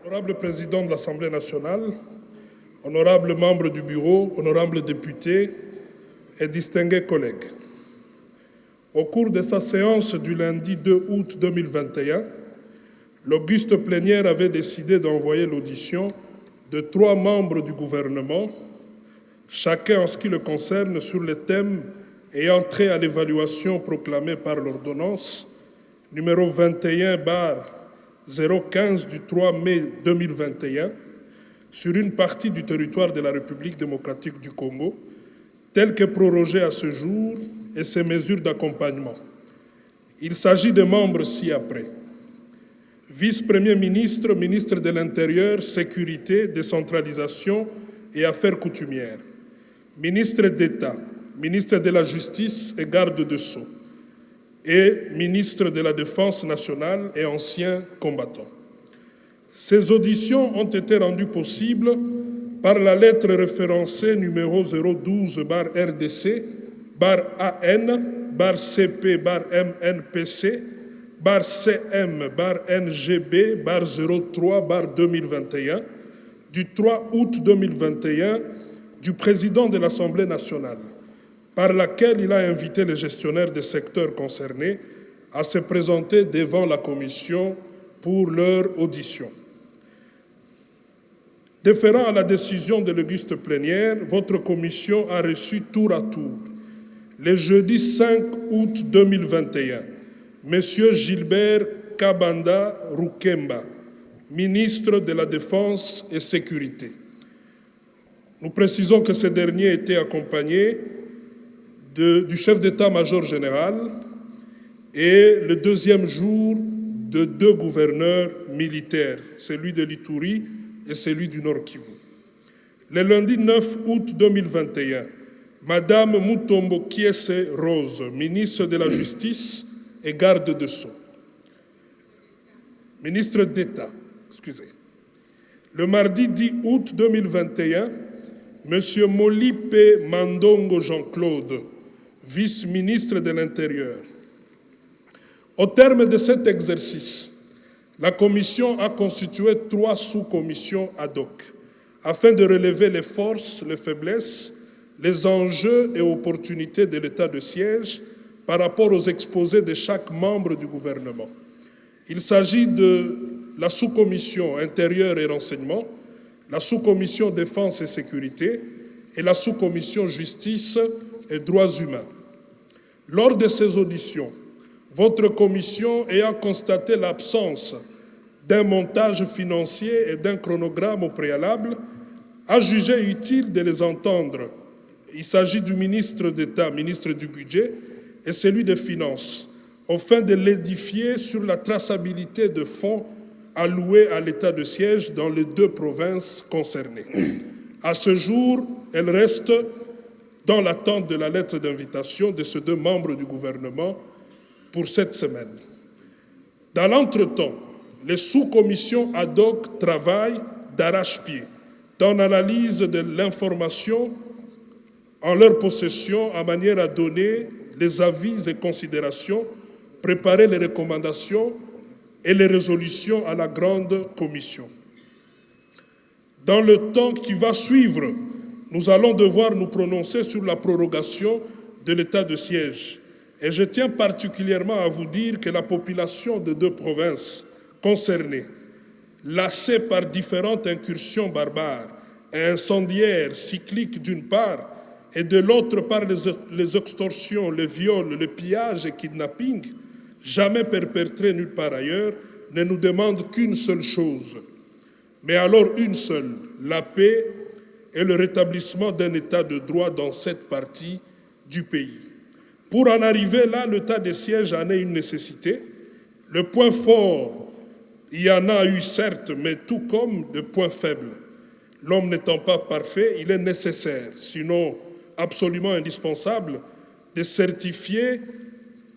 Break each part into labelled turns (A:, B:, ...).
A: Honorable Président de l'Assemblée nationale, honorables membres du bureau, honorables députés et distingués collègues, au cours de sa séance du lundi 2 août 2021, l'auguste plénière avait décidé d'envoyer l'audition de 3 membres du gouvernement, chacun en ce qui le concerne sur les thèmes ayant trait à l'évaluation proclamée par l'ordonnance numéro 21/015 du 3 mai 2021 sur une partie du territoire de la République démocratique du Congo, telle que prorogée à ce jour, et ses mesures d'accompagnement. Il s'agit des membres ci-après. Vice-premier ministre, ministre de l'Intérieur, Sécurité, Décentralisation et Affaires coutumières. Ministre d'État, ministre de la Justice et garde de Sceaux. Et ministre de la Défense nationale et ancien combattant. Ces auditions ont été rendues possibles par la lettre référencée numéro 012/RDC/AN/CP/MNPC/CM/NGB/03/2021 du 3 août 2021 du président de l'Assemblée nationale, par laquelle il a invité les gestionnaires des secteurs concernés à se présenter devant la commission pour leur audition. Déférant à la décision de l'auguste plénière, votre commission a reçu tour à tour, le jeudi 5 août 2021, M. Gilbert Kabanda Rukemba, ministre de la Défense et Sécurité. Nous précisons que ce dernier était accompagné du chef d'état-major général et le deuxième jour de 2 gouverneurs militaires, celui de l'Ituri et celui du Nord Kivu. Le lundi 9 août 2021, Madame Mutombo Kiese Rose, ministre de la Justice et garde de Sceaux. Ministre d'État, excusez. Le mardi 10 août 2021, Monsieur Molipe Mandongo Jean-Claude, vice-ministre de l'Intérieur. Au terme de cet exercice, la Commission a constitué 3 sous-commissions ad hoc afin de relever les forces, les faiblesses, les enjeux et opportunités de l'état de siège par rapport aux exposés de chaque membre du gouvernement. Il s'agit de la sous-commission Intérieur et Renseignement, la sous-commission Défense et Sécurité et la sous-commission Justice et Droits humains. Lors de ces auditions, votre commission ayant constaté l'absence d'un montage financier et d'un chronogramme au préalable, a jugé utile de les entendre. Il s'agit du ministre d'État, ministre du Budget, et celui des Finances, afin de l'édifier sur la traçabilité de fonds alloués à l'état de siège dans les 2 provinces concernées. À ce jour, elle reste dans l'attente de la lettre d'invitation de ces 2 membres du gouvernement pour cette semaine. Dans l'entretemps, les sous-commissions ad hoc travaillent d'arrache-pied dans l'analyse de l'information en leur possession à manière à donner les avis et considérations, préparer les recommandations et les résolutions à la grande commission. Dans le temps qui va suivre, nous allons devoir nous prononcer sur la prorogation de l'état de siège. Et je tiens particulièrement à vous dire que la population de 2 provinces concernées, lassée par différentes incursions barbares et incendiaires cycliques d'une part, et de l'autre par les extorsions, les viols, le pillage et kidnapping, jamais perpétrés nulle part ailleurs, ne nous demande qu'une seule chose. Mais alors une seule, la paix et le rétablissement d'un état de droit dans cette partie du pays. Pour en arriver là, l'état de siège en est une nécessité. Le point fort, il y en a eu certes, mais tout comme de points faibles. L'homme n'étant pas parfait, il est nécessaire, sinon absolument indispensable, de certifier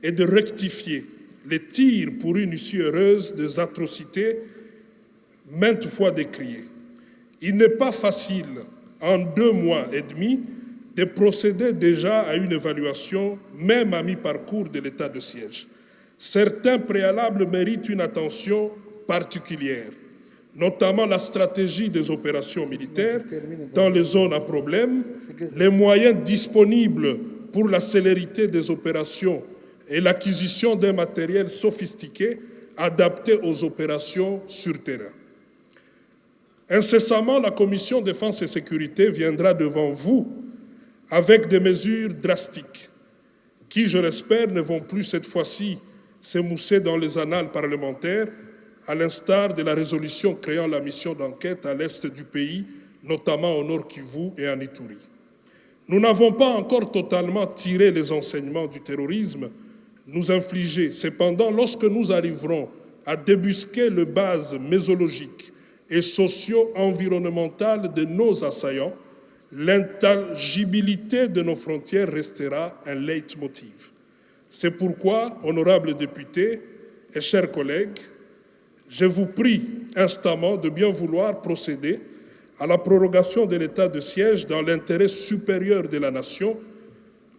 A: et de rectifier les tirs pour une issue heureuse des atrocités maintes fois décriées. Il n'est pas facile, en 2 mois et demi, de procéder déjà à une évaluation, même à mi-parcours de l'état de siège. Certains préalables méritent une attention particulière. notamment la stratégie des opérations militaires dans les zones à problème, les moyens disponibles pour la célérité des opérations et l'acquisition d'un matériel sophistiqué adapté aux opérations sur terrain. Incessamment, la Commission Défense et Sécurité viendra devant vous avec des mesures drastiques qui, je l'espère, ne vont plus cette fois-ci s'émousser dans les annales parlementaires, à l'instar de la résolution créant la mission d'enquête à l'est du pays, notamment au Nord Kivu et en Ituri. Nous n'avons pas encore totalement tiré les enseignements du terrorisme nous infliger. Cependant, lorsque nous arriverons à débusquer les bases mésologiques et socio-environnementales de nos assaillants, l'intangibilité de nos frontières restera un leitmotiv. C'est pourquoi, honorables députés et chers collègues, je vous prie instamment de bien vouloir procéder à la prorogation de l'état de siège dans l'intérêt supérieur de la nation,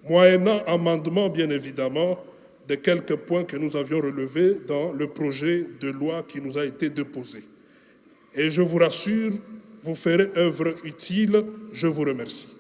A: moyennant amendement, bien évidemment, de quelques points que nous avions relevés dans le projet de loi qui nous a été déposé. Et je vous rassure, vous ferez œuvre utile. Je vous remercie.